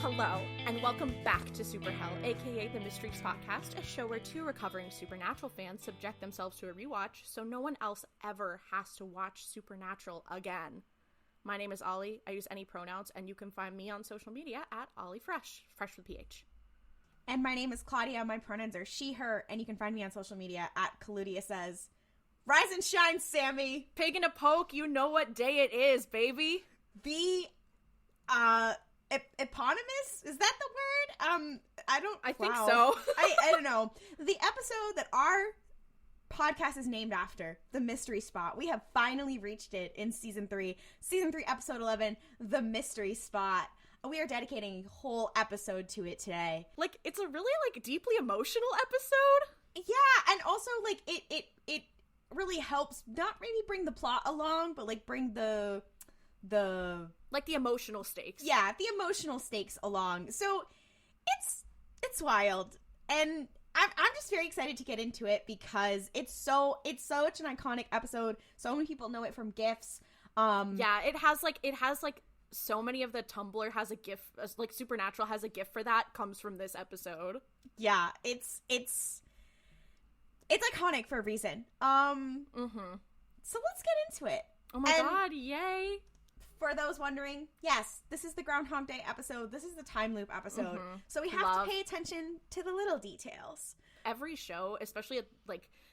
Hello, and welcome back to Super Hell, aka the Mysteries Podcast, a show where two recovering Supernatural fans subject themselves to a rewatch so no one else ever has to watch Supernatural again. My name is Ollie, I use any pronouns, and you can find me on social media at OllieFresh, fresh with PH. And my name is Claudia, my pronouns are she, her, and you can find me on social media at Klaudia Says. Rise and shine, Sammy! Pig in a poke, you know what day it is, baby! The, eponymous? Is that the word? I think so. I don't know. The episode that our podcast is named after, The Mystery Spot. We have finally reached it in Season 3. Season 3, Episode 11, The Mystery Spot. We are dedicating a whole episode to it today. Like, it's a really, deeply emotional episode. Yeah, and also, it really helps not maybe bring the plot along, but, bring the emotional stakes. Yeah, the emotional stakes along. So, it's wild. And I'm just very excited to get into it because it's such an iconic episode. So many people know it from GIFs. Yeah, it has so many of the Tumblr has a GIF, Supernatural has a GIF for that, comes from this episode. Yeah, it's iconic for a reason. So let's get into it. Oh my god, yay. For those wondering, yes, this is the Groundhog Day episode. This is the time loop episode. So we have to pay attention to the little details. Every show, especially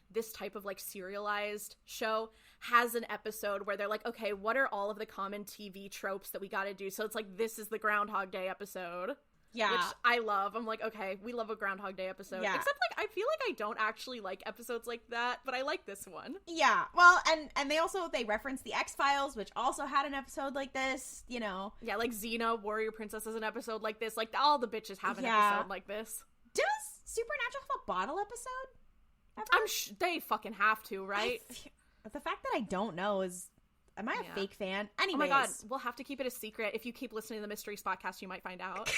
this type of serialized show, has an episode where they're like, okay, what are all of the common TV tropes that we gotta do? So it's this is the Groundhog Day episode. Yeah. Which I love. I'm like, okay, we love a Groundhog Day episode. Yeah. Except, I feel like I don't actually like episodes like that, but I like this one. Yeah. Well, and they reference the X-Files, which also had an episode like this, you know. Yeah, Xena, Warrior Princess, is an episode like this. All the bitches have an episode like this. Does Supernatural have a bottle episode? Ever? They fucking have to, right? The fact that I don't know is... Am I a fake fan? Anyways. Oh my god, we'll have to keep it a secret. If you keep listening to the Mysteries Podcast, you might find out.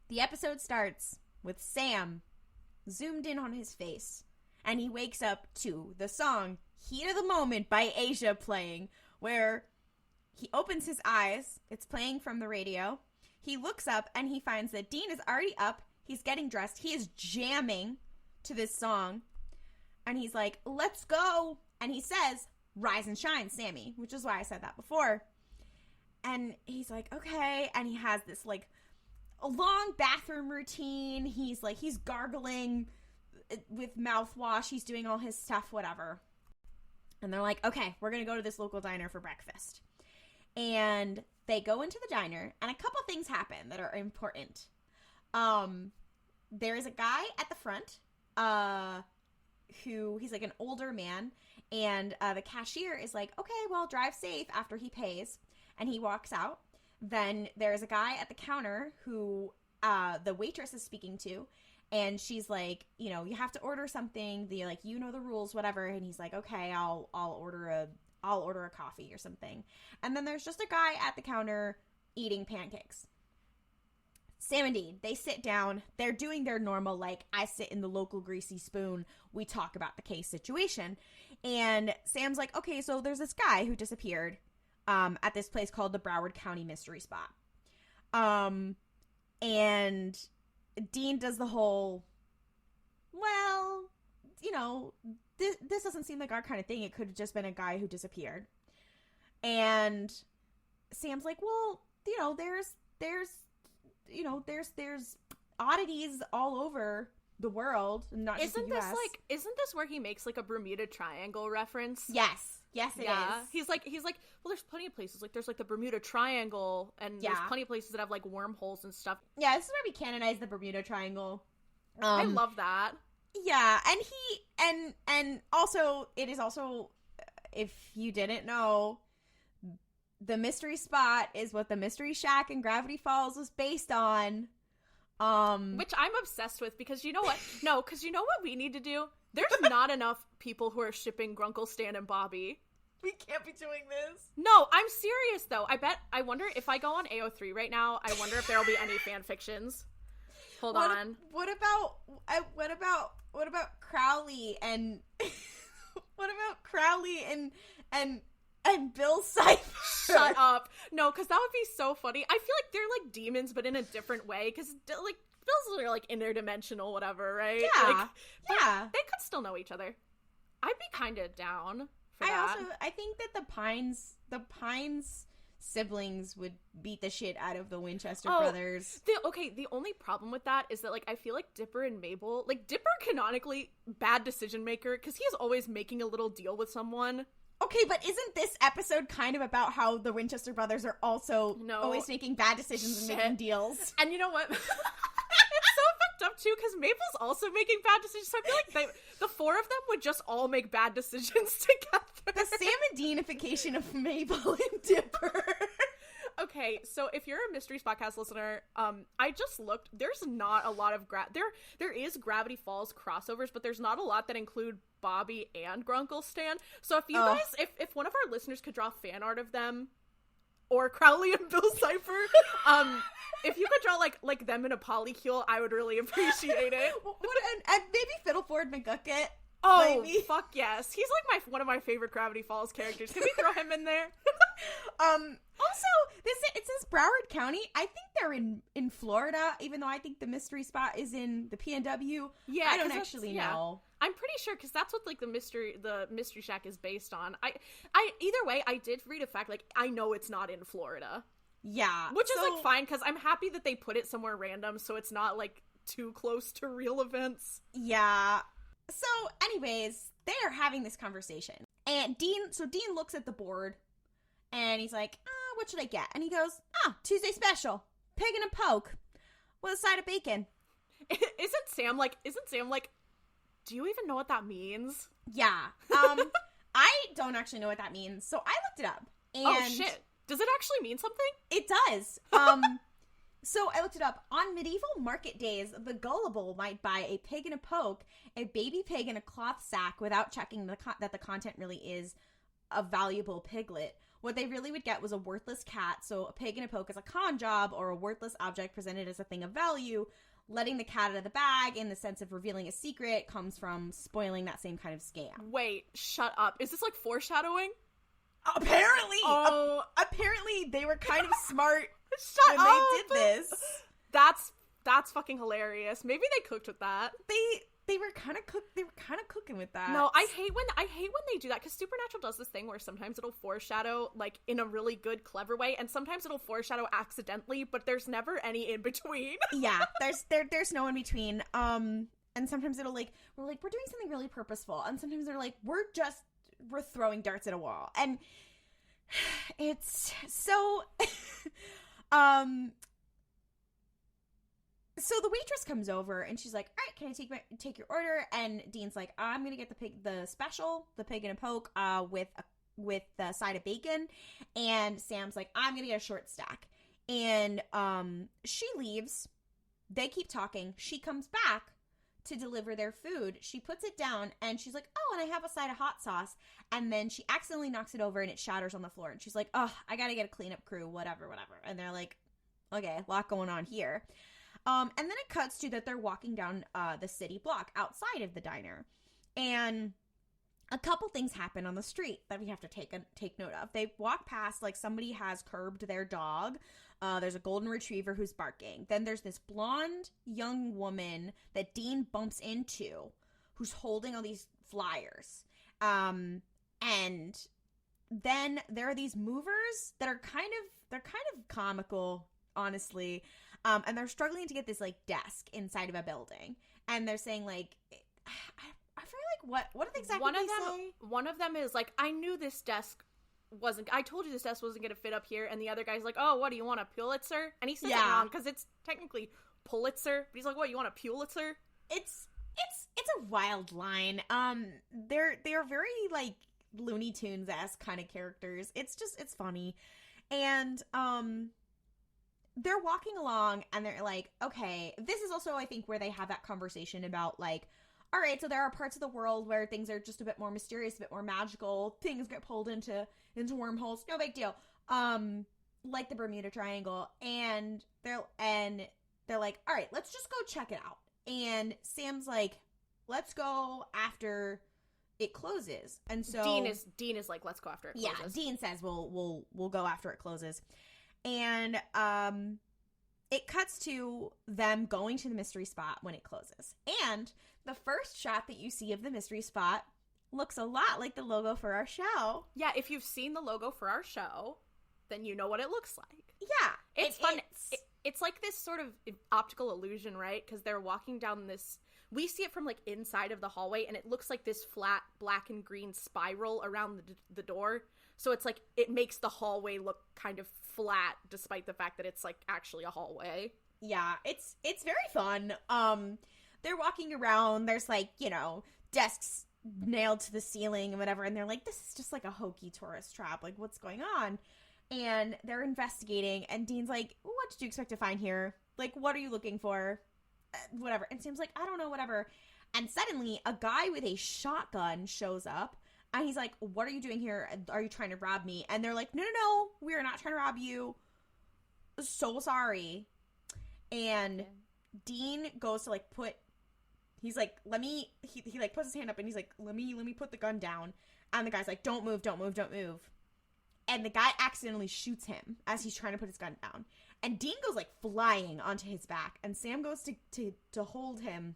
The episode starts with Sam zoomed in on his face, and he wakes up to the song Heat of the Moment by Asia playing, where he opens his eyes. It's playing from the radio. He looks up, and he finds that Dean is already up. He's getting dressed. He is jamming to this song. And he's like, let's go. And he says, rise and shine, Sammy, which is why I said that before. And he's like, okay. And he has this a long bathroom routine. He's gargling with mouthwash. He's doing all his stuff, whatever. And they're like, okay, we're going to go to this local diner for breakfast. And they go into the diner, and a couple things happen that are important. There is a guy at the front, who he's an older man, and the cashier is like, okay, well, drive safe, after he pays, and he walks out. Then there's a guy at the counter who the waitress is speaking to, and she's like, you know, you have to order something, you know the rules, whatever. And he's like, okay, I'll order a coffee or something. And then there's just a guy at the counter eating pancakes. Sam and Dean, they sit down. They're doing their normal, I sit in the local greasy spoon. We talk about the case situation. And Sam's like, okay, so there's this guy who disappeared at this place called the Broward County Mystery Spot. And Dean does the whole, well, you know, this doesn't seem like our kind of thing. It could have just been a guy who disappeared. And Sam's like, well, you know, there's oddities all over the world, not just the US. Isn't this where he makes a Bermuda Triangle reference? Yes, it is. He's like, well, there's plenty of places. There's the Bermuda Triangle, and there's plenty of places that have wormholes and stuff. Yeah, this is where we canonize the Bermuda Triangle. I love that. Yeah, and also, it is also, if you didn't know, the Mystery Spot is what the Mystery Shack in Gravity Falls was based on. Which I'm obsessed with, because you know what? No, because you know what we need to do? There's not enough people who are shipping Grunkle Stan and Bobby. We can't be doing this. No, I'm serious though. I wonder if I go on AO3 right now, I wonder if there'll be any fan fictions. Hold on. What about Crowley and what about Crowley and and Bill Cipher. Shut up. No, because that would be so funny. I feel like they're like demons, but in a different way. Because like Bills are like interdimensional, whatever, right? Yeah, like, yeah. They could still know each other. I'd be kind of down for that. I think that the Pines siblings would beat the shit out of the Winchester brothers. The only problem with that is that, like, I feel like Dipper and Mabel, like, Dipper canonically bad decision maker because he is always making a little deal with someone. Okay, but isn't this episode kind of about how the Winchester brothers are also always making bad decisions and making deals? And you know what? It's so fucked up too because Mabel's also making bad decisions. So I feel like the four of them would just all make bad decisions together. The Sam and Deanification of Mabel and Dipper. Okay, so if you're a Mysteries podcast listener, I just looked. There's not a lot of there is Gravity Falls crossovers, but there's not a lot that include Bobby and Grunkle Stan. So if you guys, if one of our listeners could draw fan art of them, or Crowley and Bill Cipher, if you could draw like them in a polycule, I would really appreciate it. And maybe Fiddleford McGucket. Oh, maybe. Fuck yes. He's like one of my favorite Gravity Falls characters. Can we throw him in there? Also, it says Broward County. I think they're in Florida, even though I think the mystery spot is in the PNW. Yeah, I don't actually know. I'm pretty sure because that's what like the mystery shack is based on. I either way, I did read a fact like I know it's not in Florida. Yeah, which is like fine because I'm happy that they put it somewhere random so it's not like too close to real events. Yeah. So, anyways, they are having this conversation, and Dean looks at the board, and he's like, what should I get? And he goes, Tuesday special, pig and a poke, with a side of bacon. Isn't Sam like, do you even know what that means? Yeah. I don't actually know what that means, so I looked it up. And oh, shit. Does it actually mean something? It does. So I looked it up. On medieval market days, the gullible might buy a pig and a poke, a baby pig in a cloth sack without checking that the content really is a valuable piglet. What they really would get was a worthless cat, so a pig and a poke is a con job or a worthless object presented as a thing of value. Letting the cat out of the bag in the sense of revealing a secret comes from spoiling that same kind of scam. Wait, shut up. Is this like foreshadowing? Apparently! Oh. Apparently they were kind of smart Shut when up! they did this. That's fucking hilarious. Maybe they cooked with that. They were kind of cooking with that. No, I hate when they do that because Supernatural does this thing where sometimes it'll foreshadow like in a really good, clever way, and sometimes it'll foreshadow accidentally, but there's never any in between. Yeah, there's no in between. And sometimes it'll like we're doing something really purposeful, and sometimes they're like we're throwing darts at a wall, and it's so. So the waitress comes over and she's like, all right, can I take your order? And Dean's like, I'm going to get the special, the pig and a poke, with the side of bacon. And Sam's like, I'm going to get a short stack. And, she leaves. They keep talking. She comes back to deliver their food. She puts it down and she's like, oh, and I have a side of hot sauce. And then she accidentally knocks it over and it shatters on the floor. And she's like, oh, I got to get a cleanup crew, whatever. And they're like, okay, a lot going on here. And then it cuts to that they're walking down the city block outside of the diner. And a couple things happen on the street that we have to take note of. They walk past like somebody has curbed their dog. There's a golden retriever who's barking. Then there's this blonde young woman that Dean bumps into who's holding all these flyers. And then there are these movers that are kind of comical, honestly. And they're struggling to get this like desk inside of a building, and they're saying like, I feel like what did exactly they say? One of them is like, I knew this desk wasn't. I told you this desk wasn't going to fit up here, and the other guy's like, oh, what do you want, a Pulitzer? And he says it wrong because it's technically Pulitzer, but he's like, what, you want a Pulitzer? It's a wild line. They're very like Looney Tunes-esque kind of characters. It's funny, and they're walking along and they're like, okay, this is also, I think, where they have that conversation about like, all right, so there are parts of the world where things are just a bit more mysterious, a bit more magical. Things get pulled into wormholes. No big deal. Like the Bermuda Triangle. And they're like, all right, let's just go check it out. And Sam's like, let's go after it closes. And so Dean is like, let's go after it closes. Yeah, Dean says we'll go after it closes. And it cuts to them going to the mystery spot when it closes. And the first shot that you see of the mystery spot looks a lot like the logo for our show. Yeah, if you've seen the logo for our show, then you know what it looks like. Yeah. It's fun. It's like this sort of optical illusion, right? Because they're walking down this... We see it from, like, inside of the hallway, and it looks like this flat black and green spiral around the door. So it's like, it makes the hallway look kind of flat, despite the fact that it's, like, actually a hallway. Yeah, it's very fun. They're walking around, there's, like, you know, desks nailed to the ceiling and whatever, and they're like, this is just, like, a hokey tourist trap. Like, what's going on? And they're investigating, and Dean's like, what did you expect to find here? Like, what are you looking for? Whatever. And Sam's like, I don't know, whatever. And suddenly, a guy with a shotgun shows up, and he's like, what are you doing here? Are you trying to rob me? And they're like, no, we are not trying to rob you. So sorry. And Dean goes to, like, he's like, he like, puts his hand up, and he's like, let me put the gun down. And the guy's like, don't move. And the guy accidentally shoots him as he's trying to put his gun down. And Dean goes, like, flying onto his back. And Sam goes to hold him.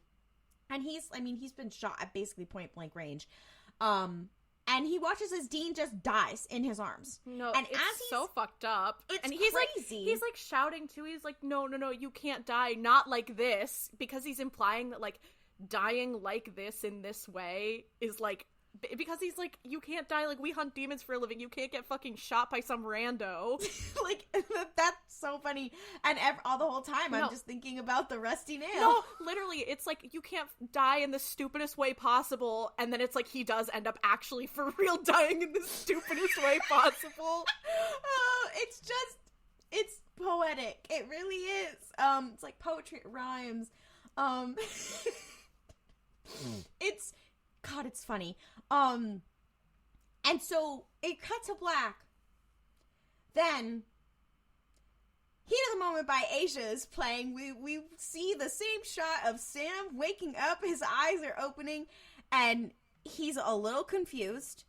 And he's been shot at basically point blank range. And he watches as Dean just dies in his arms. No, and it's so fucked up. It's and he's crazy. He's like shouting too. He's like, no, you can't die. Not like this. Because he's implying that, like, dying like this in this way is, like, because he's like, you can't die, like, we hunt demons for a living, you can't get fucking shot by some rando. Like, that's so funny. And all the whole time, I'm just thinking about the rusty nail. No, literally, it's like, you can't die in the stupidest way possible, and then it's like, he does end up actually, for real, dying in the stupidest way possible. Oh, it's poetic. It really is. It's like poetry, it rhymes. It's funny. And so it cut to black. Then, Heat of the Moment by Asia is playing. We see the same shot of Sam waking up. His eyes are opening, and he's a little confused.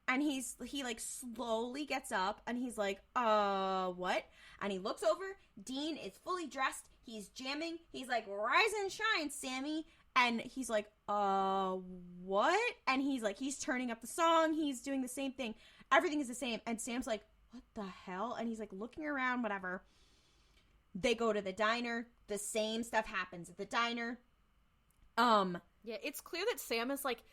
And he like slowly gets up, and he's like, what? And he looks over. Dean is fully dressed. He's jamming. He's like, rise and shine, Sammy. And he's like, what? And he's turning up the song. He's doing the same thing. Everything is the same. And Sam's like, what the hell? And he's like looking around, whatever. They go to the diner. The same stuff happens at the diner. Yeah, it's clear that Sam is, like,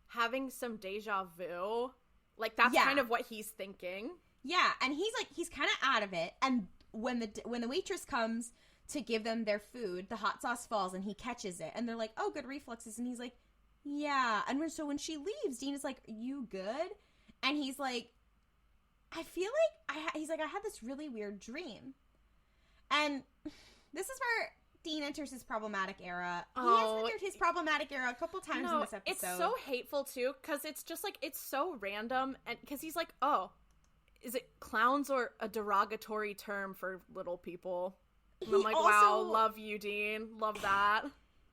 having some deja vu. Like, that's kind of what he's thinking. Yeah, and he's kind of out of it. And when the waitress comes to give them their food, the hot sauce falls and he catches it, and they're like, oh, good reflexes. And he's like, yeah. And when she leaves, Dean is like, you good? And he's like, I feel like I had this really weird dream. And this is where Dean enters his problematic era. He has entered his problematic era a couple times in this episode. It's so hateful too, because it's just like, it's so random, and because he's like, oh, is it clowns or a derogatory term for little people? And I'm like, wow, love you, Dean. Love that.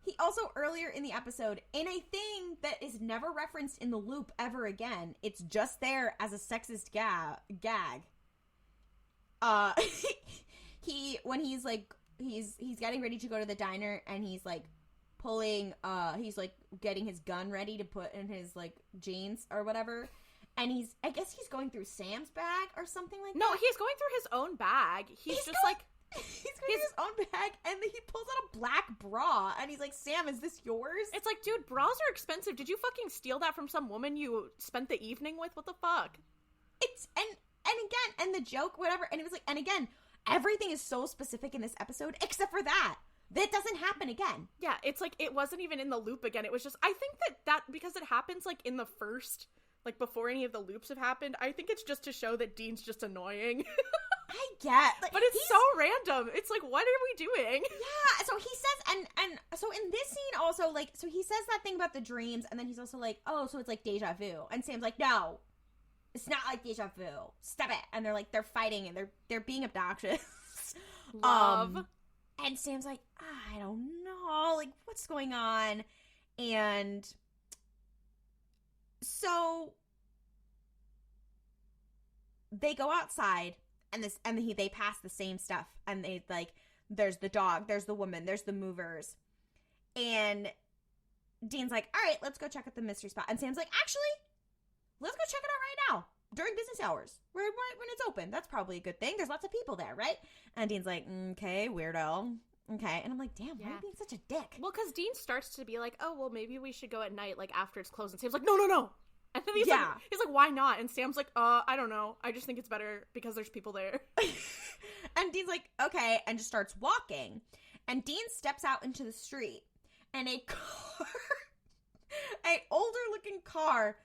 He also, earlier in the episode, in a thing that is never referenced in the loop ever again, it's just there as a sexist gag. When he's like, he's getting ready to go to the diner, and he's like pulling, he's like getting his gun ready to put in his like jeans or whatever. And I guess he's going through Sam's bag or something like that. No, he's going through his own bag. He's just like... He's got his own bag, and he pulls out a black bra, and he's like, Sam, is this yours? It's like, dude, bras are expensive. Did you fucking steal that from some woman you spent the evening with? What the fuck? And the joke, whatever, and it was like, and again, everything is so specific in this episode, except for that. That doesn't happen again. Yeah, it's like, it wasn't even in the loop again. It was just, I think that because it happens, like, in the first, like, before any of the loops have happened, I think it's just to show that Dean's just annoying. I get, like, but it's so random. It's like, what are we doing? Yeah. So he says, and so in this scene also, like, so he says that thing about the dreams, and then he's also like, oh, so it's like deja vu, and Sam's like, no, it's not like deja vu. Stop it. And they're like, they're fighting, and they're being obnoxious. Love. And Sam's like, I don't know, like, what's going on? And So they go outside and they pass the same stuff, and they like, there's the dog, there's the woman, there's the movers, and Dean's like, all right, let's go check out the mystery spot. And Sam's like, actually, let's go check it out right now during business hours when it's open. That's probably a good thing. There's lots of people there, right? And Dean's like, okay, weirdo. Okay. And I'm like, damn, why are you being such a dick? Well, because Dean starts to be like, oh, well, maybe we should go at night, like, after it's closed. And Sam's like, no. And then he's like, why not? And Sam's like, I don't know. I just think it's better because there's people there. And Dean's like, okay, and just starts walking. And Dean steps out into the street, and a car, an older-looking car,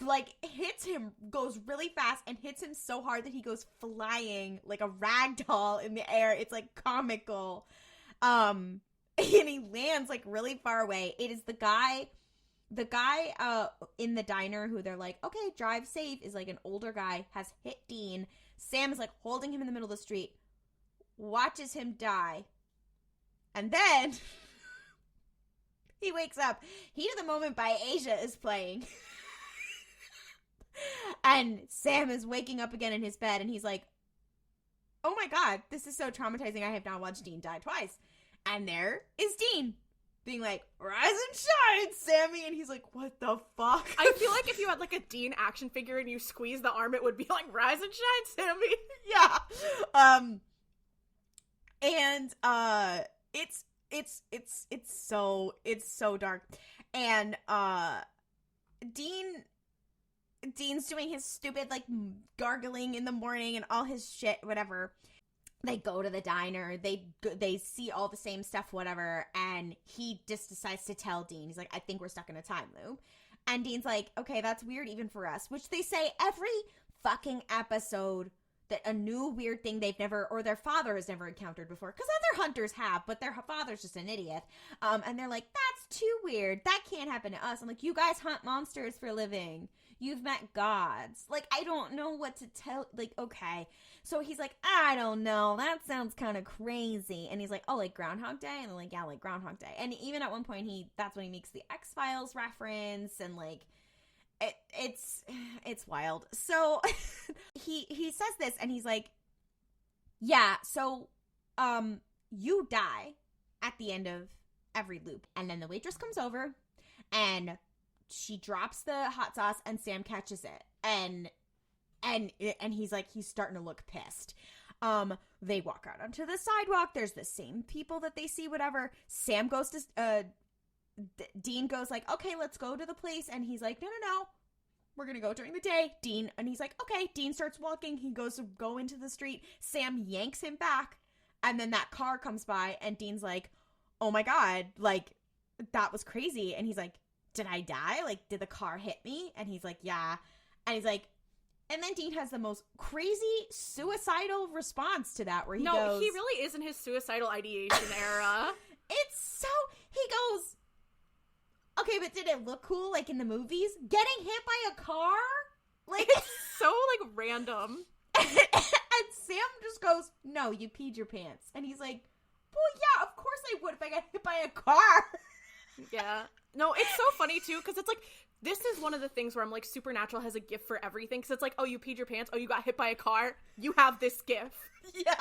like, hits him, goes really fast, and hits him so hard that he goes flying like a rag doll in the air. It's, like, comical. And he lands, like, really far away. It is the guy in the diner who they're like, okay, drive safe, is like an older guy, has hit Dean. Sam is like holding him in the middle of the street, watches him die, and then he wakes up. Heat of the Moment by Asia is playing. And Sam is waking up again in his bed, and he's like, oh my god, this is so traumatizing. I have now watched Dean die twice. And there is Dean, being like, rise and shine, Sammy. And he's like, what the fuck? I feel like if you had like a Dean action figure and you squeeze the arm, it would be like, rise and shine, Sammy. Yeah. And it's so dark. And Dean's doing his stupid like gargling in the morning and all his shit, whatever. They go to the diner, they see all the same stuff, whatever, and he just decides to tell Dean. He's like, I think we're stuck in a time loop. And Dean's like, okay, that's weird even for us, which they say every fucking episode, that a new weird thing they've never, or their father has never encountered before, because other hunters have, but their father's just an idiot. And they're like, that's too weird. That can't happen to us. I'm like, you guys hunt monsters for a living. You've met gods. Like, I don't know what to tell. Like, okay. So he's like, I don't know. That sounds kind of crazy. And he's like, oh, like Groundhog Day? And they're like, yeah, like Groundhog Day. And even at one point, that's when he makes the X-Files reference. And like, it's wild. So he says this, and he's like, yeah, so you die at the end of every loop. And then the waitress comes over, and she drops the hot sauce, and Sam catches it, and he's like, he's starting to look pissed. They walk out onto the sidewalk. There's the same people that they see, whatever. Sam goes to Dean goes like, okay, let's go to the place, and he's like, no, we're gonna go during the day. Dean, and he's like, okay. Dean starts walking. He goes to go into the street. Sam yanks him back, and then that car comes by, and Dean's like, oh my god, like, that was crazy. And he's like, did I die? Like, did the car hit me? And he's like, yeah. And he's like, and then Dean has the most crazy suicidal response to that, where he goes... No, he really is in his suicidal ideation era. He goes, okay, but did it look cool, like, in the movies? Getting hit by a car? Like... It's so, like, random. And Sam just goes, no, you peed your pants. And he's like, well, yeah, of course I would if I got hit by a car. Yeah. No, it's so funny, too, because it's like, this is one of the things where I'm like, Supernatural has a gift for everything, because it's like, oh, you peed your pants, oh, you got hit by a car, you have this gift. Yeah.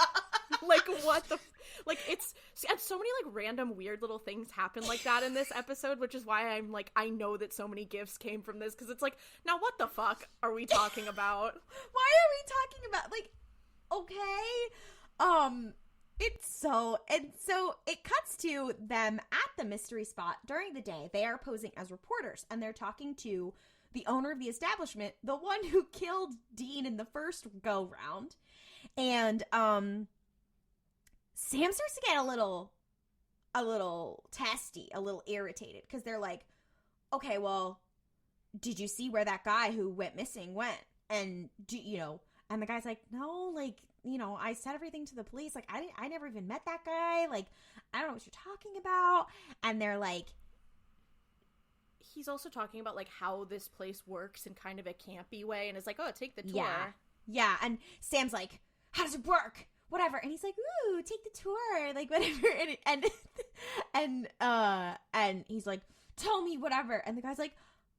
Like, what the... Like, it's... And so many, like, random weird little things happen like that in this episode, which is why I'm like, I know that so many gifts came from this, because it's like, now what the fuck are we talking about? Why are we talking about, like, okay, so it cuts to them at the mystery spot during the day. They are posing as reporters, and they're talking to the owner of the establishment, the one who killed Dean in the first go round. And Sam starts to get a little testy, a little irritated, because they're like, okay, well, did you see where that guy who went missing went? And and the guy's like, no, like, I said everything to the police. Like, I never even met that guy. Like, I don't know what you're talking about. And they're like... He's also talking about, like, how this place works in kind of a campy way. And it's like, oh, take the tour. Yeah. And Sam's like, how does it work? Whatever. And he's like, ooh, take the tour. Like, whatever. And he's like, tell me whatever. And the guy's like,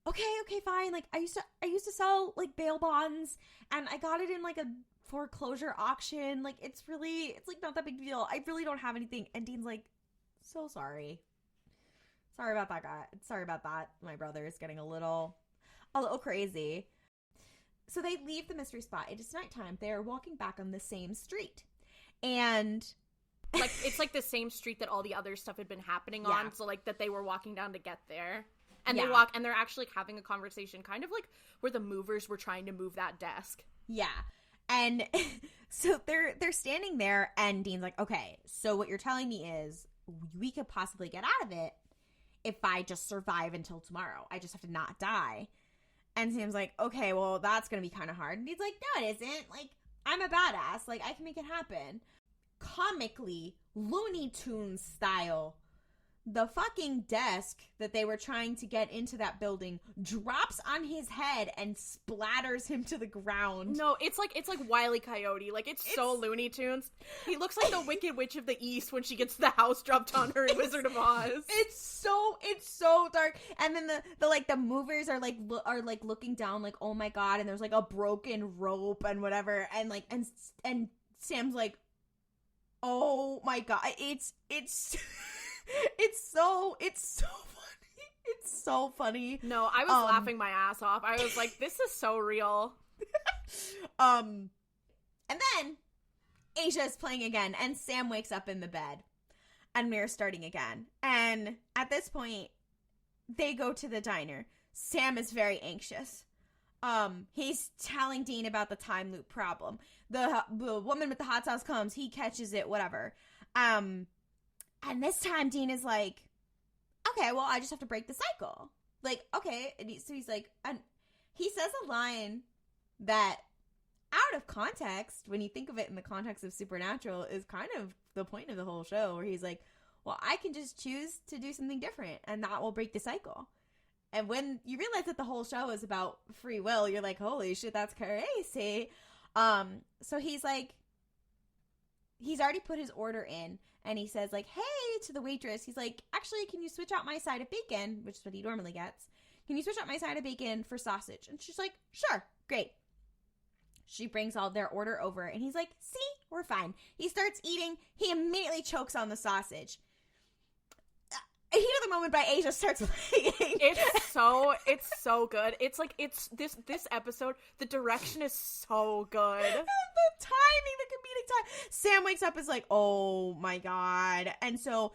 okay, fine. Like, I used to sell, like, bail bonds, and I got it in, like, a foreclosure auction. Like, it's like, not that big deal. I really don't have anything. And Dean's like, so sorry. Sorry about that, guy. Sorry about that. My brother is getting a little crazy. So they leave the mystery spot. It is nighttime. They are walking back on the same street. And... like, it's, like, the same street that all the other stuff had been happening on. So, like, that they were walking down to get there. And they walk, and they're actually like, having a conversation, kind of like where the movers were trying to move that desk. Yeah. And so they're standing there, and Dean's like, okay, so what you're telling me is we could possibly get out of it if I just survive until tomorrow. I just have to not die. And Sam's like, okay, well, that's going to be kind of hard. And he's like, no, it isn't. Like, I'm a badass. Like, I can make it happen. Comically, Looney Tunes style, the fucking desk that they were trying to get into that building drops on his head and splatters him to the ground. No, it's like Wile E. Coyote. Like, it's so Looney Tunes. He looks like the Wicked Witch of the East when she gets the house dropped on her in Wizard of Oz. It's so dark. And then the movers are looking down like, oh my god, and there's like a broken rope and whatever, and like and Sam's like, oh my god, it's so funny. It's so funny. No, I was laughing my ass off. I was like, this is so real. And then Asia is playing again, and Sam wakes up in the bed, and we're starting again. And at this point, they go to the diner. Sam is very anxious. He's telling Dean about the time loop problem. The woman with the hot sauce comes, he catches it, whatever. And this time Dean is like, okay, well, I just have to break the cycle. Like, okay. And so he's like, and he says a line that out of context, when you think of it in the context of Supernatural, is kind of the point of the whole show, where he's like, well, I can just choose to do something different, and that will break the cycle. And when you realize that the whole show is about free will, you're like, holy shit, that's crazy. So he's like, he's already put his order in, and he says, like, hey, to the waitress, he's like, actually, can you switch out my side of bacon, which is what he normally gets. Can you switch out my side of bacon for sausage? And she's like, sure, great. She brings all their order over, and he's like, see, we're fine. He starts eating. He immediately chokes on the sausage. Heat of the Moment by Asia starts playing. It's so good. It's like, it's this episode, the direction is so good. The timing, the comedic time. Sam wakes up, is like, oh my god. And so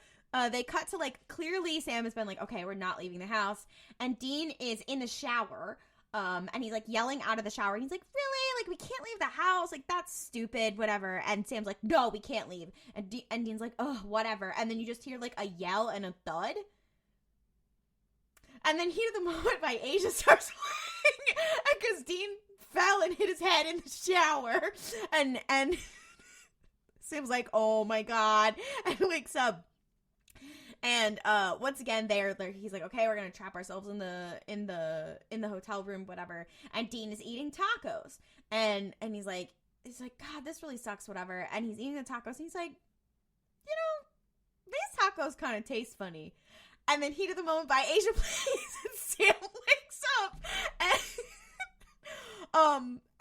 they cut to, like, clearly Sam has been like, okay, we're not leaving the house. And Dean is in the shower. And he's, like, yelling out of the shower. And he's like, really? Like, we can't leave the house? Like, that's stupid, whatever. And Sam's like, no, we can't leave. And Dean's like, oh, whatever. And then you just hear, like, a yell and a thud. And then Heat of the Moment by Asia starts playing. Because Dean fell and hit his head in the shower. And Sam's like, oh, my God. And wakes up. And once again, he's like, okay, we're gonna trap ourselves in the hotel room, whatever. And Dean is eating tacos, and he's like, God, this really sucks, whatever. And he's eating the tacos, and he's like, you know, these tacos kind of taste funny. And then Heat of the Moment by Asia plays, and Sam wakes up,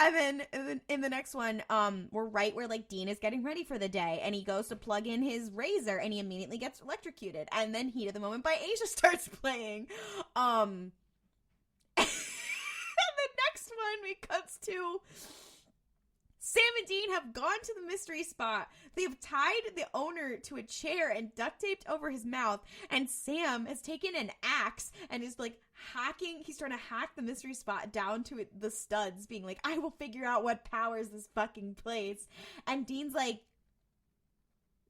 and then in the next one, we're right where, like, Dean is getting ready for the day, and he goes to plug in his razor, and he immediately gets electrocuted. And then Heat of the Moment by Asia starts playing. And the next one, we cuts to Sam and Dean have gone to the mystery spot. They have tied the owner to a chair and duct taped over his mouth. And Sam has taken an axe and is, like, hacking. He's trying to hack the mystery spot down to the studs, being like, I will figure out what powers this fucking place. And Dean's like,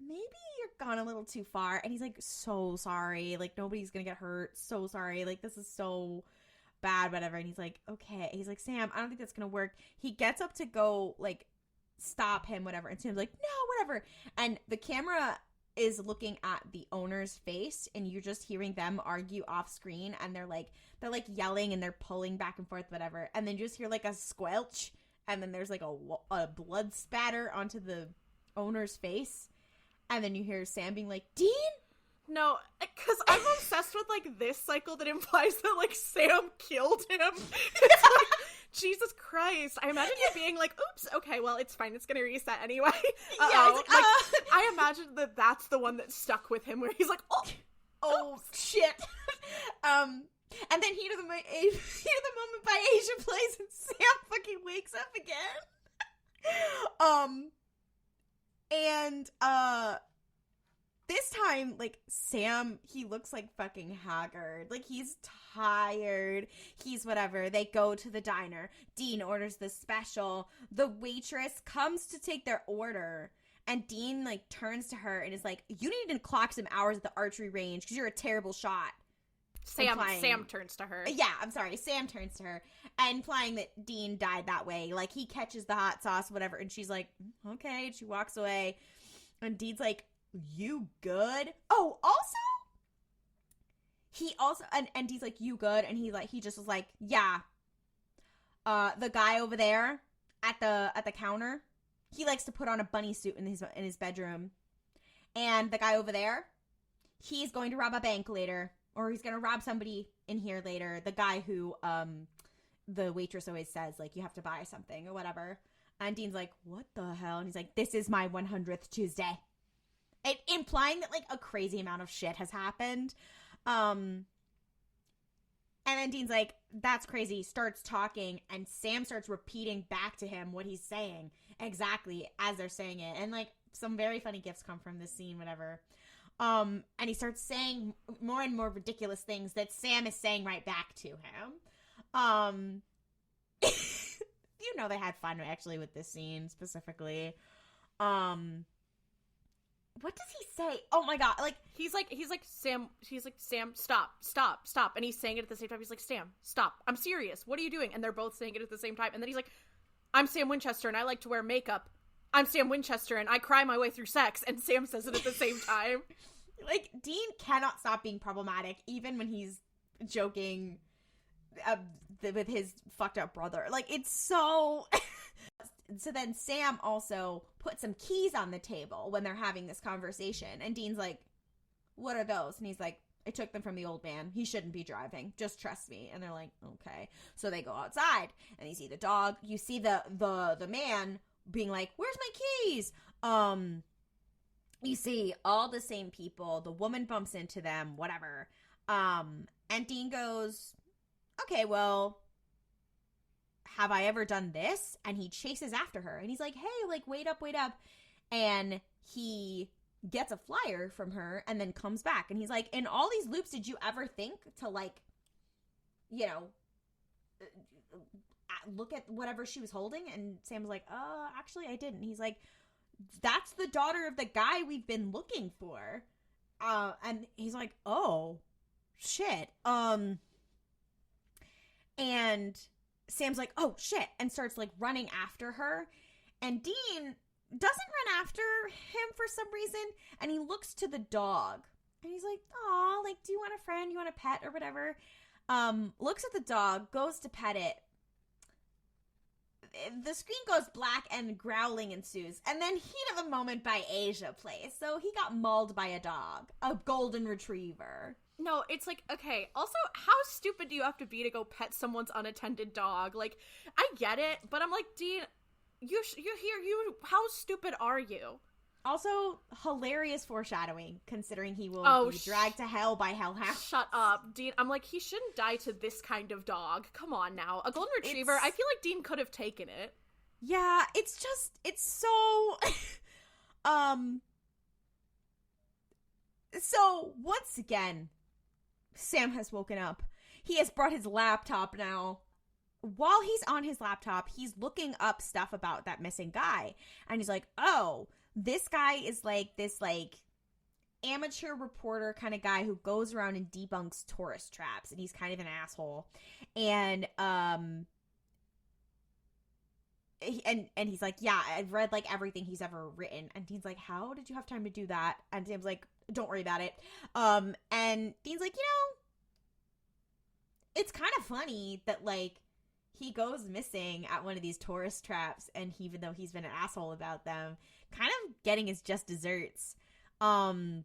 maybe you're gone a little too far. And he's like, so sorry. Like, nobody's gonna get hurt. So sorry. Like, this is so bad, whatever. And he's like, okay. He's like, Sam, I don't think that's gonna work. He gets up to go, like, stop him, whatever. And Sam's like, no, whatever. And the camera is looking at the owner's face, and you're just hearing them argue off screen, and they're like yelling and they're pulling back and forth, whatever. And then you just hear, like, a squelch, and then there's, like, a blood spatter onto the owner's face. And then you hear Sam being like, Dean? No, because I'm obsessed with, like, this cycle that implies that, like, Sam killed him. It's like, Jesus Christ. I imagine him being like, oops, okay, well, it's fine. It's gonna reset anyway. Yeah, like, I imagine that that's the one that stuck with him, where he's like, oh, shit. And then Heat of the Moment by Asia plays, and Sam fucking wakes up again. This time, like, Sam, he looks like fucking haggard. Like, he's tired. He's whatever. They go to the diner. Dean orders the special. The waitress comes to take their order. And Dean, like, turns to her and is like, you need to clock some hours at the archery range because you're a terrible shot. Sam turns to her. Yeah, I'm sorry. Sam turns to her. And implying that Dean died that way. Like, he catches the hot sauce, whatever. And she's like, okay. And she walks away. And Dean's like, you good? Oh, and Dean's like, you good? And he just was like, yeah. The guy over there at the counter, he likes to put on a bunny suit in his bedroom. And the guy over there, he's going to rob a bank later. Or he's going to rob somebody in here later. The guy who, the waitress always says, like, you have to buy something or whatever. And Dean's like, what the hell? And he's like, this is my 100th Tuesday. Implying that, like, a crazy amount of shit has happened. And then Dean's like, that's crazy. Starts talking. And Sam starts repeating back to him what he's saying. Exactly as they're saying it. And, like, some very funny gifts come from this scene, whatever. And he starts saying more and more ridiculous things that Sam is saying right back to him. You know, they had fun actually with this scene specifically. What does he say? Oh my god, like he's like Sam, stop. And he's saying it at the same time. He's like, Sam, stop. I'm serious. What are you doing? And they're both saying it at the same time. And then he's like, I'm Sam Winchester and I like to wear makeup. I'm Sam Winchester and I cry my way through sex. And Sam says it at the same time. Like, Dean cannot stop being problematic, even when he's joking with his fucked up brother. Like, it's so... So then Sam also put some keys on the table when they're having this conversation. And Dean's like, what are those? And he's like, I took them from the old man. He shouldn't be driving. Just trust me. And they're like, okay. So they go outside and you see the dog. You see the man being like, where's my keys? You see all the same people. The woman bumps into them, whatever. And Dean goes, okay, well, have I ever done this? And he chases after her. And he's like, hey, like, wait up. And he gets a flyer from her and then comes back. And he's like, in all these loops, did you ever think to, like, you know, look at whatever she was holding? And Sam's like, actually, I didn't. He's like, that's the daughter of the guy we've been looking for. And he's like, oh, shit. And Sam's like, oh, shit, and starts, like, running after her. And Dean doesn't run after him for some reason, and he looks to the dog. And he's like, aw, like, do you want a friend? You want a pet or whatever? Looks at the dog, goes to pet it. The screen goes black and growling ensues. And then Heat of the Moment by Asia plays. So he got mauled by a dog. A golden retriever. No, it's like, okay, also, how stupid do you have to be to go pet someone's unattended dog? Like, I get it, but I'm like, Dean, you're here, how stupid are you? Also, hilarious foreshadowing, considering he will be dragged to hell by Hellhound. Shut up, Dean. I'm like, he shouldn't die to this kind of dog. Come on now. A golden retriever, I feel like Dean could have taken it. Yeah, it's so... So, once again, Sam has woken up. He has brought his laptop now. While he's on his laptop, he's looking up stuff about that missing guy. And he's like, oh, this guy is like this, like, amateur reporter kind of guy who goes around and debunks tourist traps. And he's kind of an asshole. And, he's like, yeah, I've read, like, everything he's ever written. And Dean's like, how did you have time to do that? And Sam's like, don't worry about it. And Dean's like, you know, it's kind of funny that, like, he goes missing at one of these tourist traps, and even though he's been an asshole about them, kind of getting his just desserts. And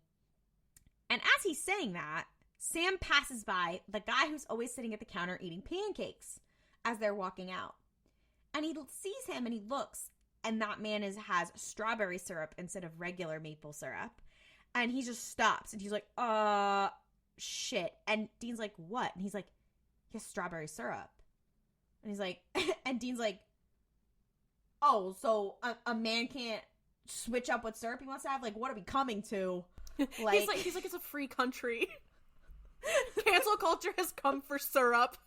And as he's saying that, Sam passes by the guy who's always sitting at the counter eating pancakes as they're walking out. And he sees him and he looks, and that man has strawberry syrup instead of regular maple syrup. And he just stops and he's like, shit. And Dean's like, what? And he's like, he has strawberry syrup. And he's like, and Dean's like, oh, so a man can't switch up what syrup he wants to have? Like, what are we coming to? Like, he's like, it's a free country. Cancel culture has come for syrup.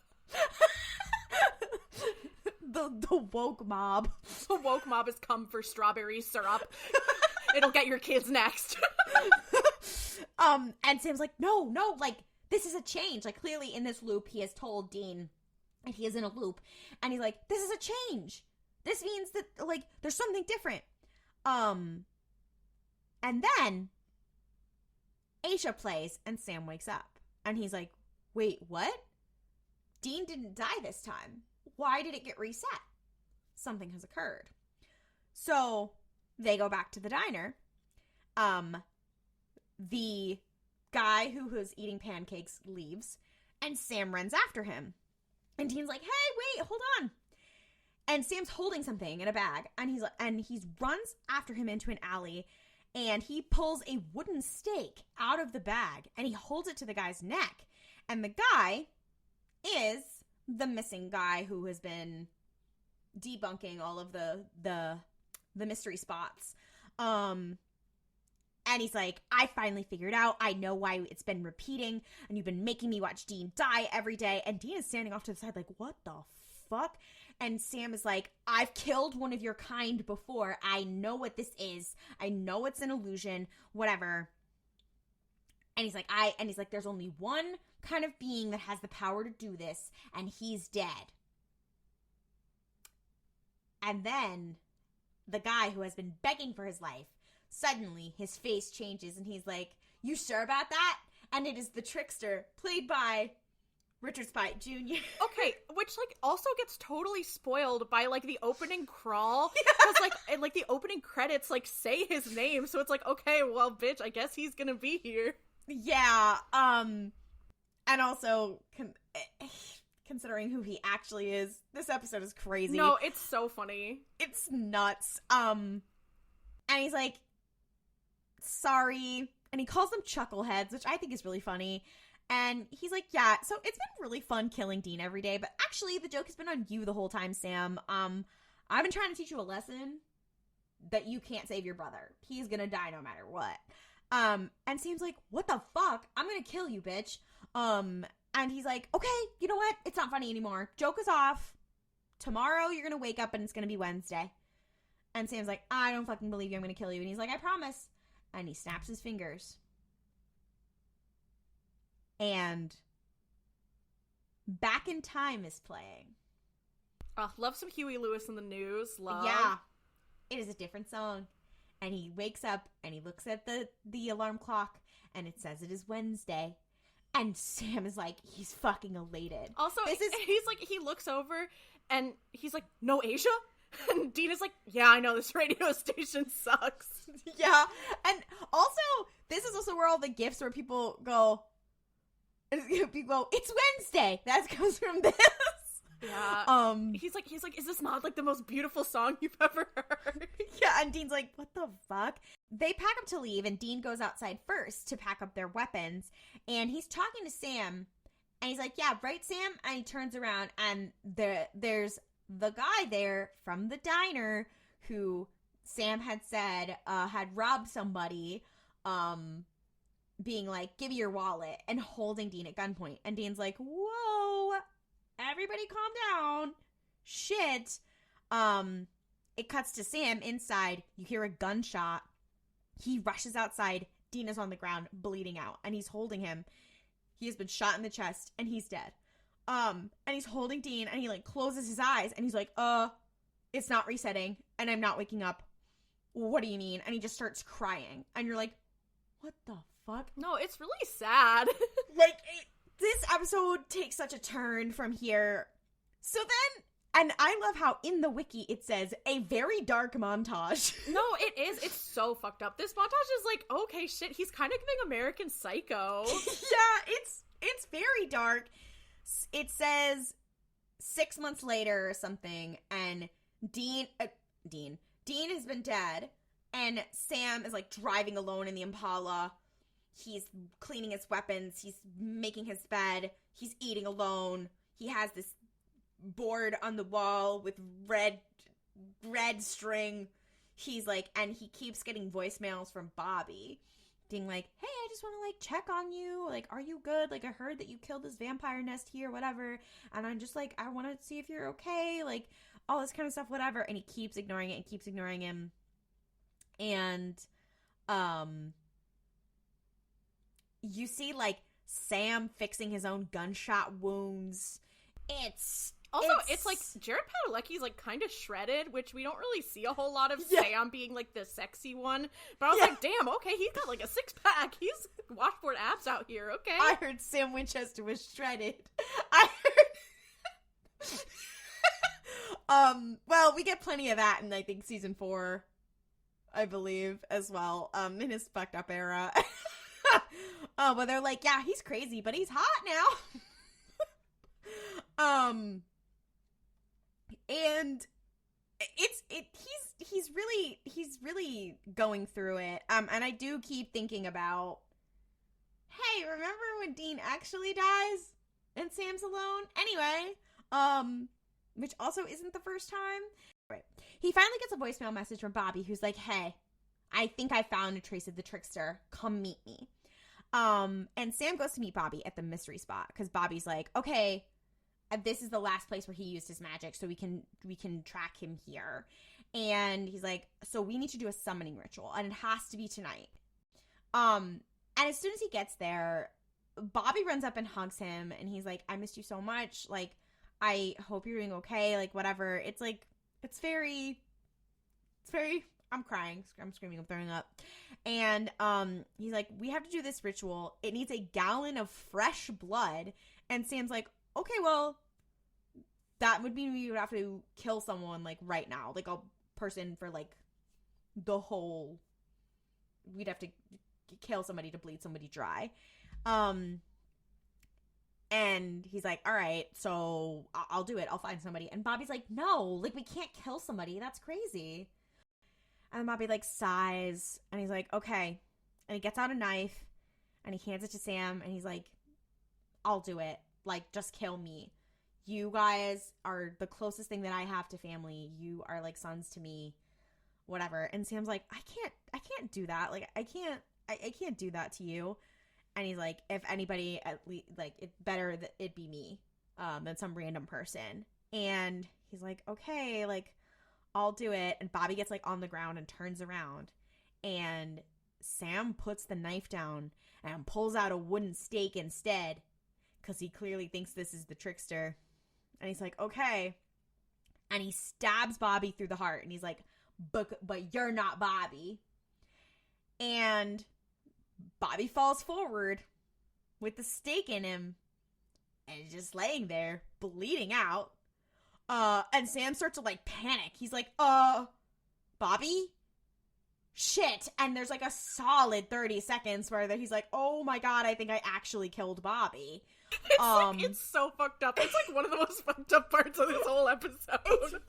The woke mob. The woke mob has come for strawberry syrup. It'll get your kids next. And Sam's like, no, like, this is a change. Like, clearly in this loop, he has told Dean that he is in a loop. And he's like, this is a change. This means that, like, there's something different. And then Aisha plays and Sam wakes up. And he's like, wait, what? Dean didn't die this time. Why did it get reset? Something has occurred. So they go back to the diner. The guy who was eating pancakes leaves, and Sam runs after him. And Dean's like, hey, wait, hold on. And Sam's holding something in a bag, and he runs after him into an alley, and he pulls a wooden stake out of the bag, and he holds it to the guy's neck. And the guy is the missing guy who has been debunking all of the mystery spots. And he's like, I finally figured out. I know why it's been repeating, and you've been making me watch Dean die every day. And Dean is standing off to the side like, what the fuck? And Sam is like, I've killed one of your kind before. I know what this is. I know it's an illusion, whatever. And he's like, there's only one kind of being that has the power to do this, and he's dead. And then the guy who has been begging for his life, suddenly his face changes, and he's like, you sure about that? And it is the trickster, played by Richard Spite Jr. Okay, which, like, also gets totally spoiled by, like, the opening crawl. Because, like, the opening credits, like, say his name. So it's like, okay, well, bitch, I guess he's gonna be here. Yeah, and also, considering who he actually is, this episode is crazy. No, it's so funny. It's nuts. And he's like, sorry. And he calls them chuckleheads, which I think is really funny. And he's like, yeah, so it's been really fun killing Dean every day, but actually the joke has been on you the whole time, Sam. I've been trying to teach you a lesson that you can't save your brother. He's gonna die no matter what. And Sam's like, what the fuck? I'm gonna kill you, bitch. And he's like, okay, you know what? It's not funny anymore. Joke is off. Tomorrow you're gonna wake up and it's gonna be Wednesday. And Sam's like, I don't fucking believe you. I'm gonna kill you. And he's like, I promise. And he snaps his fingers. And Back in Time is playing. Love some Huey Lewis in the News. Love. Yeah. It is a different song. And he wakes up and he looks at the alarm clock and it says it is Wednesday. And Sam is like, he's fucking elated. Also, he's like, he looks over and he's like, no Asia? And Dean is like, yeah, I know, this radio station sucks. Yeah. And also, this is also where all the gifts where people go, it's Wednesday. That comes from this. Yeah. He's like, is this not like the most beautiful song you've ever heard? Yeah, and Dean's like, what the fuck? They pack up to leave, and Dean goes outside first to pack up their weapons, and he's talking to Sam, and he's like, yeah, right, Sam? And he turns around, and there's the guy there from the diner who Sam had said had robbed somebody, being like, give me your wallet, and holding Dean at gunpoint. And Dean's like, whoa, everybody calm down. Shit. It cuts to Sam inside. You hear a gunshot. He rushes outside. Dean is on the ground, bleeding out, and he's holding him. He has been shot in the chest, and he's dead. And he's holding Dean, and he, like, closes his eyes, and he's like, it's not resetting, and I'm not waking up. What do you mean? And he just starts crying, and you're like, what the fuck? No, it's really sad. Like, this episode takes such a turn from here. So then, And I love how in the wiki it says, a very dark montage. No, it is. It's so fucked up. This montage is like, okay, shit, he's kind of giving American Psycho. Yeah, it's very dark. It says 6 months later or something, and Dean has been dead, and Sam is, like, driving alone in the Impala. He's cleaning his weapons. He's making his bed. He's eating alone. He has this board on the wall with red string. He's like, and he keeps getting voicemails from Bobby being like, hey, I just want to, like, check on you. Like, are you good? Like, I heard that you killed this vampire nest here, whatever. And I'm just like, I want to see if you're okay. Like, all this kind of stuff, whatever. And he keeps ignoring it and keeps ignoring him. And, you see, like, Sam fixing his own gunshot wounds. It's like Jared Padalecki's like kind of shredded, which we don't really see a whole lot of Sam being like the sexy one. But I was like, damn, okay, he's got like a 6-pack. He's washboard abs out here, okay. I heard Sam Winchester was shredded. Well, we get plenty of that in, I think, season 4, I believe, as well, in his fucked up era. But they're like, yeah, he's crazy, but he's hot now. And he's really going through it. And I do keep thinking about, hey, remember when Dean actually dies and Sam's alone? Anyway, which also isn't the first time. Right. He finally gets a voicemail message from Bobby who's like, hey, I think I found a trace of the trickster. Come meet me. And Sam goes to meet Bobby at the mystery spot because Bobby's like, okay, this is the last place where he used his magic, so we can track him here. And he's like, so we need to do a summoning ritual, and it has to be tonight. And as soon as he gets there, Bobby runs up and hugs him, and he's like, I missed you so much. Like, I hope you're doing okay. Like, whatever. It's like, it's very, I'm crying, I'm screaming, I'm throwing up. And he's like, we have to do this ritual. It needs a gallon of fresh blood. And Sam's like, okay, well, that would mean we would have to kill someone, like, right now. Like, a person for, like, the whole... We'd have to kill somebody to bleed somebody dry. And he's like, all right, so I'll do it. I'll find somebody. And Bobby's like, no, like, we can't kill somebody. That's crazy. And Bobby, like, sighs. And he's like, okay. And he gets out a knife. And he hands it to Sam. And he's like, I'll do it. Like, just kill me. You guys are the closest thing that I have to family. You are like sons to me. Whatever. And Sam's like, I can't do that. Like, I can't do that to you. And he's like, if anybody, at least, like, it's better that it be me than some random person. And he's like, okay, like, I'll do it. And Bobby gets, like, on the ground and turns around. And Sam puts the knife down and pulls out a wooden stake instead. Because he clearly thinks this is the trickster. And he's like, okay. And he stabs Bobby through the heart. And he's like, but you're not Bobby. And Bobby falls forward with the stake in him. And he's just laying there, bleeding out. And Sam starts to, like, panic. He's like, Bobby? Shit. And there's, like, a solid 30 seconds where he's like, oh my god, I think I actually killed Bobby. It's so fucked up. It's like one of the most fucked up parts of this whole episode.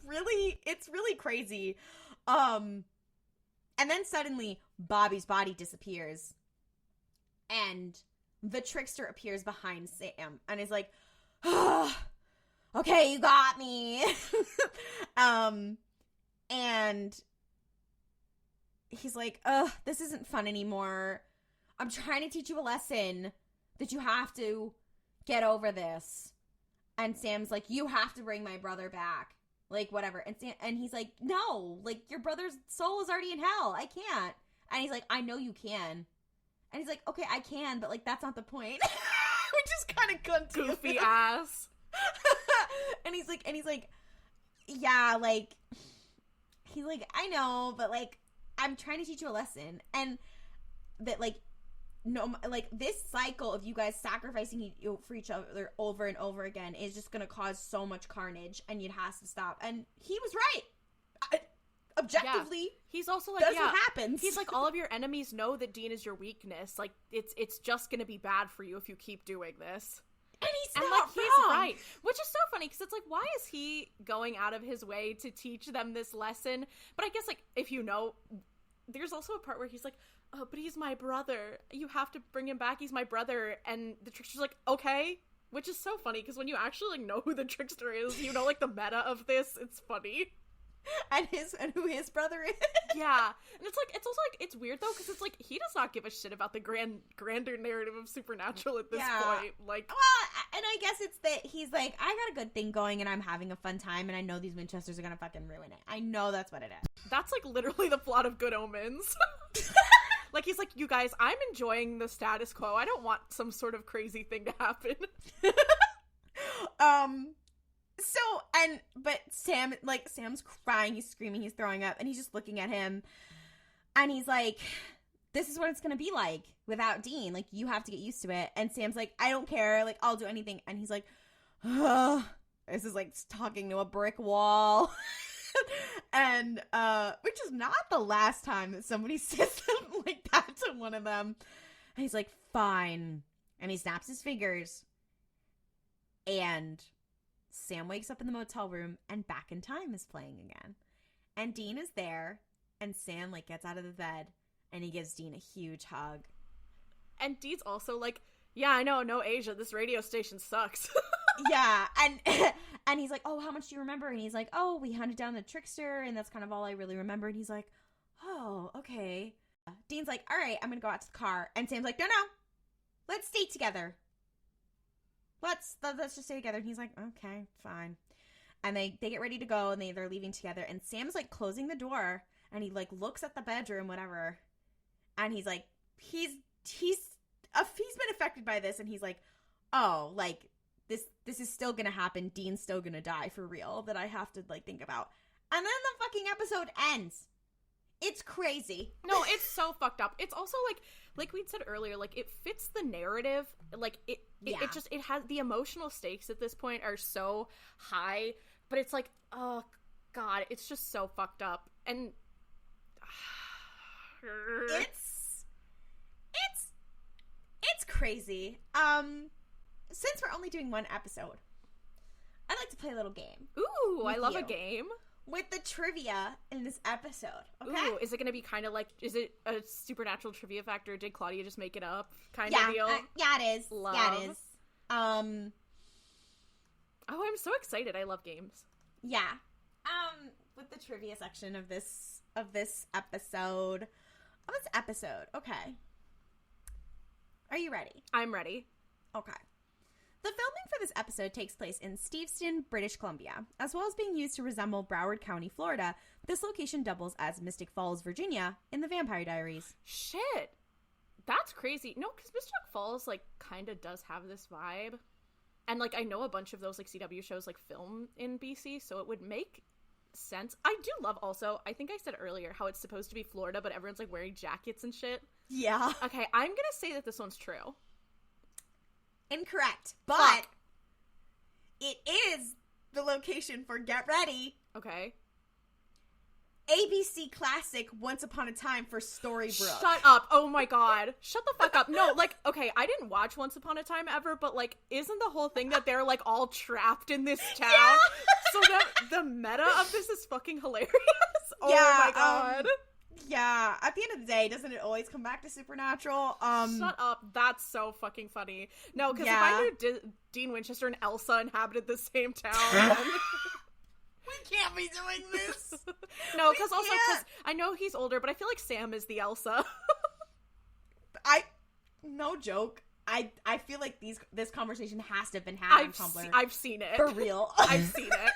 It's really crazy. And then suddenly Bobby's body disappears. And the trickster appears behind Sam and is like, okay, you got me. And he's like, this isn't fun anymore. I'm trying to teach you a lesson that you have to get over this. And Sam's like, you have to bring my brother back. Like, whatever. And he's like, no, like, your brother's soul is already in hell. I can't. And he's like, I know you can. And he's like, okay, I can, but, like, that's not the point. Which is kind of goofy ass. and he's like, yeah, like, he's like, I know, but, like, I'm trying to teach you a lesson. And that, like, no, like, this cycle of you guys sacrificing for each other over and over again is just gonna cause so much carnage, and it has to stop. And he was right. Objectively, he's also like, that's what happens. He's like, all of your enemies know that Dean is your weakness. Like, it's just gonna be bad for you if you keep doing this. And he's not wrong. He's right. Which is so funny, because it's like, why is he going out of his way to teach them this lesson? But I guess, like, if you know, there's also a part where he's like, oh, but he's my brother. You have to bring him back. He's my brother. And the trickster's like, okay. Which is so funny, because when you actually, like, know who the trickster is, you know, like, the meta of this, it's funny. And who his brother is. Yeah. And it's like, it's also like, it's weird though, because it's like, he does not give a shit about the grander narrative of Supernatural at this point. Like, well, and I guess it's that he's like, I got a good thing going and I'm having a fun time, and I know these Winchesters are gonna fucking ruin it. I know that's what it is. That's like literally the plot of Good Omens. Like, he's like, you guys, I'm enjoying the status quo. I don't want some sort of crazy thing to happen. But Sam's crying, he's screaming, he's throwing up, and he's just looking at him, and he's like, this is what it's gonna be like without Dean. Like, you have to get used to it. And Sam's like, I don't care, like, I'll do anything. And he's like, oh, this is like talking to a brick wall. And, which is not the last time that somebody says something like that to one of them. And he's like, fine. And he snaps his fingers, and Sam wakes up in the motel room, and Back in Time is playing again. And Dean is there, and Sam, like, gets out of the bed, and he gives Dean a huge hug. And Dean's also like, yeah, I know, no Asia, this radio station sucks. Yeah, and he's like, oh, how much do you remember? And he's like, oh, we hunted down the trickster, and that's kind of all I really remember. And he's like, oh, okay. Dean's like, all right, I'm gonna go out to the car. And Sam's like, no, let's stay together. Let's just stay together. And he's like, okay, fine. And they get ready to go, and they're leaving together. And Sam's like closing the door, and he like looks at the bedroom, whatever. And he's like, he's been affected by this, and he's like, oh, like this is still gonna happen. Dean's still gonna die for real, that I have to like think about. And then the fucking episode ends. It's crazy. No, it's so fucked up. It's also like we said earlier, like, it fits the narrative. Like, it has, the emotional stakes at this point are so high, but it's like, oh god, it's just so fucked up. And it's crazy. Since we're only doing one episode, I'd like to play a little game. Ooh, I love a game. With the trivia in this episode, okay? Ooh, is it going to be kind of like, is it a Supernatural trivia factor? Did Klaudia just make it up kind of deal? Yeah, it is. Love. Yeah, it is. Oh, I'm so excited. I love games. Yeah. With the trivia section of this episode. Okay. Are you ready? I'm ready. Okay. The filming for this episode takes place in Steveston, British Columbia. As well as being used to resemble Broward County, Florida, this location doubles as Mystic Falls, Virginia in The Vampire Diaries. Shit. That's crazy. No, because Mystic Falls, like, kind of does have this vibe. And, like, I know a bunch of those, like, CW shows, like, film in BC, so it would make sense. I do love also, I think I said earlier, how it's supposed to be Florida, but everyone's, like, wearing jackets and shit. Yeah. Okay, I'm gonna say that this one's true. Incorrect. But it is the location for, get ready. Okay. ABC classic Once Upon a Time for Storybrooke. Shut up. Oh my god. Shut the fuck up. No, like, okay, I didn't watch Once Upon a Time ever, but, like, isn't the whole thing that they're, like, all trapped in this town? Yeah. So the meta of this is fucking hilarious. Oh my god. Yeah, at the end of the day, doesn't it always come back to Supernatural? Shut up. That's so fucking funny. No, because if I knew Dean Winchester and Elsa inhabited the same town, then... We can't be doing this. No, because I know he's older, but I feel like Sam is the Elsa. No joke. I feel like this conversation has to have been had on Tumblr. I've seen it. For real. I've seen it.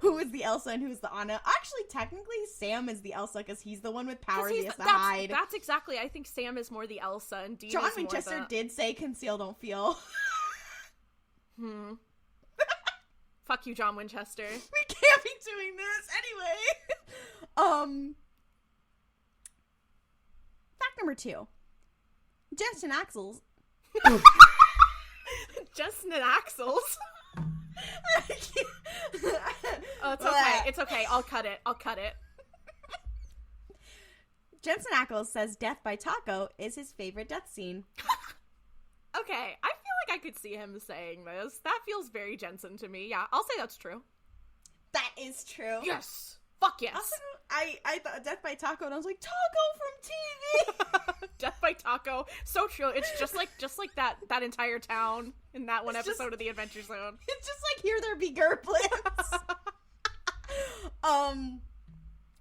Who is the Elsa and who's the Anna? Actually, technically, Sam is the Elsa because he's the one with powers he has to hide. That's exactly. I think Sam is more the Elsa and Dean John is more Winchester did say conceal, don't feel. Fuck you, John Winchester. We can't be doing this anyway. Fact number 2. Jesnen Axels. Jesnen Axels? Oh, it's okay. It's okay. I'll cut it. Jesnen Axels says death by Taako is his favorite death scene. Okay, I feel like I could see him saying this. That feels very Jensen to me. Yeah, I'll say that's true. That is true. Yes. Fuck yes. Also, I thought Death by Taako, and I was like, Taako from TV. Death by Taako. So true. It's just like that entire town in that one episode of The Adventure Zone. It's just like Here There Be Gerplins.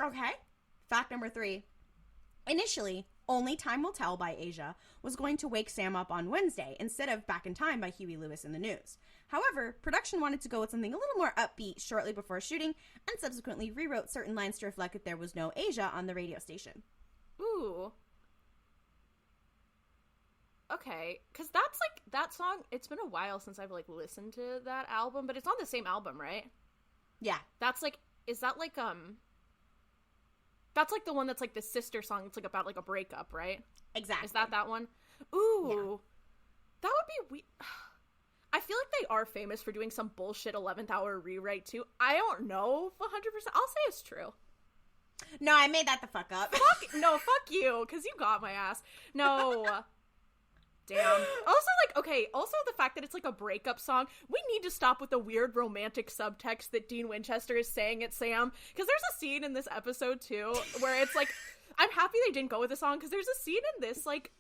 Okay. Fact number 3. Initially, Only Time Will Tell by Asia was going to wake Sam up on Wednesday instead of Back in Time by Huey Lewis in the News. However, production wanted to go with something a little more upbeat shortly before shooting and subsequently rewrote certain lines to reflect that there was no Asia on the radio station. Ooh. Okay, because that's like, that song, it's been a while since I've like listened to that album, but it's on the same album, right? Yeah. That's like, is that like, that's like the one that's like the sister song. It's like about like a breakup, right? Exactly. Is that one? Ooh. Yeah. That would be weird. I feel like they are famous for doing some bullshit 11th hour rewrite too. I don't know 100%. I'll say it's true. No, I made that the fuck up. Fuck you, because you got my ass. No. Damn. Also the fact that it's like a breakup song. We need to stop with the weird romantic subtext that Dean Winchester is saying at Sam. Because there's a scene in this episode too where it's like, I'm happy they didn't go with the song, because there's a scene in this like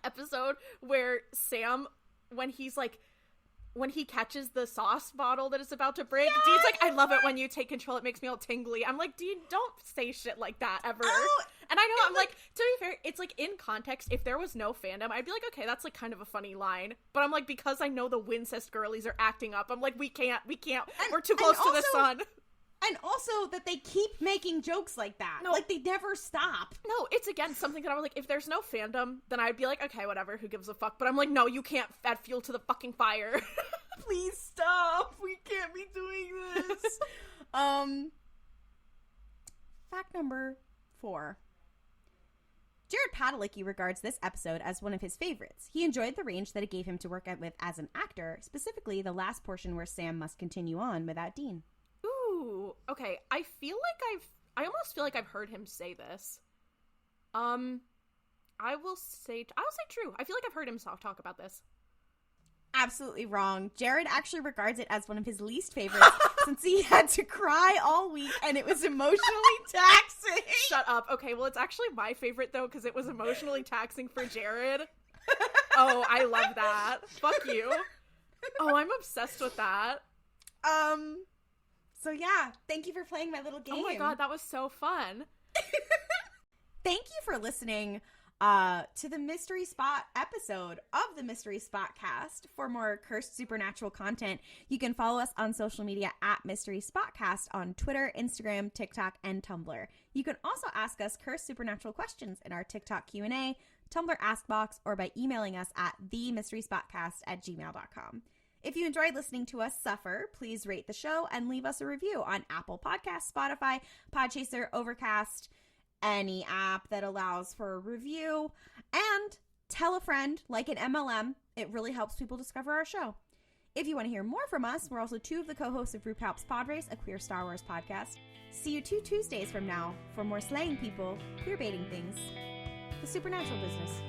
episode where Sam, when he catches the sauce bottle that is about to break, Dean's like, I love it when you take control, it makes me all tingly. I'm like, Dean, don't say shit like that ever. Oh, and I know, I'm like, to be fair, it's like in context, if there was no fandom, I'd be like, okay, that's like kind of a funny line. But I'm like, because I know the Wincest girlies are acting up, I'm like, we can't, we're too close to the sun. And also that they keep making jokes like that. No. Like, they never stop. No, it's, again, something that I was like, if there's no fandom, then I'd be like, okay, whatever, who gives a fuck? But I'm like, no, you can't add fuel to the fucking fire. Please stop. We can't be doing this. Fact number 4. Jared Padalecki regards this episode as one of his favorites. He enjoyed the range that it gave him to work with as an actor, specifically the last portion where Sam must continue on without Dean. Ooh, okay. I almost feel like I've heard him say this. I'll say true. I feel like I've heard him talk about this. Absolutely wrong. Jared actually regards it as one of his least favorites since he had to cry all week and it was emotionally taxing. Shut up. Okay, well, it's actually my favorite, though, because it was emotionally taxing for Jared. Oh, I love that. Fuck you. Oh, I'm obsessed with that. So yeah, thank you for playing my little game. Oh my god, that was so fun. Thank you for listening to the Mystery Spot episode of the Mystery Spot cast. For more cursed supernatural content, you can follow us on social media at Mystery Spotcast on Twitter, Instagram, TikTok, and Tumblr. You can also ask us cursed supernatural questions in our TikTok Q&A, Tumblr Ask Box, or by emailing us at themysteryspotcast@gmail.com. If you enjoyed listening to us suffer, please rate the show and leave us a review on Apple Podcasts, Spotify, Podchaser, Overcast, any app that allows for a review, and tell a friend like an MLM. It really helps people discover our show. If you want to hear more from us, we're also 2 of the co-hosts of RuPaul's Pod Race, a queer Star Wars podcast. See you 2 Tuesdays from now for more slaying people, queer baiting things, the supernatural business.